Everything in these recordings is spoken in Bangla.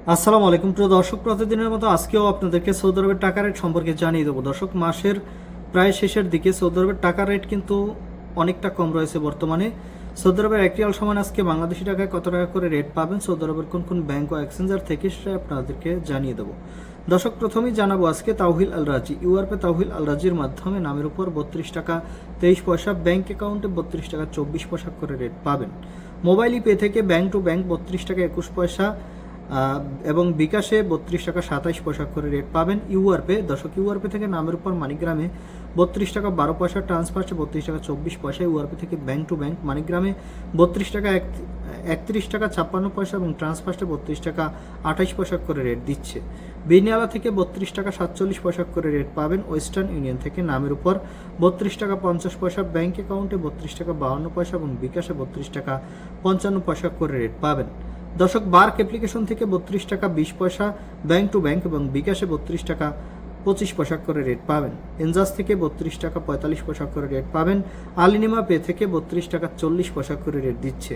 আসসালামু আলাইকুম প্রিয় দর্শক, প্রতিদিনের মতো আজকেও আপনাদেরকে সৌদি আরবের টাকা রেট সম্পর্কে জানিয়ে দেবো। দর্শক, মাসের প্রায় শেষের দিকে সৌদি আরবের টাকা রেট কিন্তু অনেকটা কম রয়েছে বর্তমানে। সৌদি আরবের এক রিয়াল সমান আজকে বাংলাদেশি টাকায় কত টাকা করে রেট পাবেন সৌদি আরবের কোন কোন ব্যাংক ও এক্সচেঞ্জার থেকে, সেটা আপনাদেরকে জানিয়ে দেবো। দর্শক, প্রথমেই জানাবো আজকে তাওহিল আল রাজি। ইউআরপে তাওহিল আল রাজির মাধ্যমে নামের উপর 32 টাকা 23 পয়সা, ব্যাংক অ্যাকাউন্টে 32 টাকা 24 পয়সা করে রেট পাবেন। মোবাইল পে থেকে ব্যাংক টু ব্যাংক 32 টাকা 21 পয়সা এবং বিকাশে 32 টাকা 27 পয়সা করে রেট পাবেন। ইউআরপে দর্শক, ইউআরপে থেকে নামের উপর মানিগ্রামে 32 টাকা 12 পয়সা, ট্রান্সফার্সে 32 টাকা 24 পয়সা। ইউআরপে থেকে ব্যাংক টু ব্যাংক মানিগ্রামে 32 টাকা 31 টাকা 56 পয়সা এবং ট্রান্সফার্সে 32 টাকা 28 পয়সা করে রেট দিচ্ছে। বিনিয়ালা থেকে 32 টাকা 47 পয়সা করে রেট পাবেন। ওয়েস্টার্ন ইউনিয়ন থেকে নামের উপর 32 টাকা 50 পয়সা, ব্যাংক অ্যাকাউন্টে 32 টাকা 52 পয়সা এবং বিকাশে 32 টাকা 55 পয়সা করে রেট পাবেন। দর্শক, বার্ক অ্যাপ্লিকেশন থেকে 32 টাকা 20 পয়সা, ব্যাংক টু ব্যাংক এবং বিকাশে 32 টাকা 25 পয়সা করে রেট পাবেন। এনজাস থেকে 32 টাকা 45 পয়সা করে রেট পাবেন। আলিনিমা পে থেকে 32 টাকা 40 পয়সা করে রেট দিচ্ছে।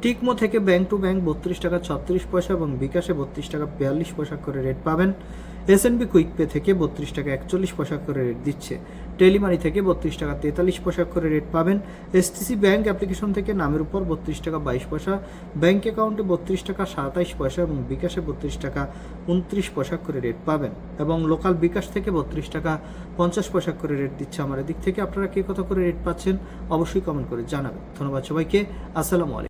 টিকমো থেকে ব্যাংক টু ব্যাংক 32 টাকা 36 পয়সা এবং বিকাশে 32 টাকা 42 পয়সা করে রেট পাবেন। এসএনবি কুইক পে থেকে 32 টাকা 41 পয়সা করে রেট দিচ্ছে। টেলিমানি থেকে 32 টাকা 43 পয়সা করে রেট পাবেন। এসটিসি ব্যাংক অ্যাপ্লিকেশন থেকে নামের উপর 32 টাকা 22 পয়সা, ব্যাংক অ্যাকাউন্টে 32 টাকা 27 পয়সা এবং বিকাশে 32 টাকা 29 পয়সা করে রেট পাবেন। এবং লোকাল বিকাশ থেকে 32 টাকা 50 পয়সা করে রেট দিচ্ছে। আমার দিক থেকে আপনারা কে কত করে রেট পাচ্ছেন অবশ্যই কমেন্ট করে জানাবেন। ধন্যবাদ সবাইকে। আসসালামু আলাইকুম।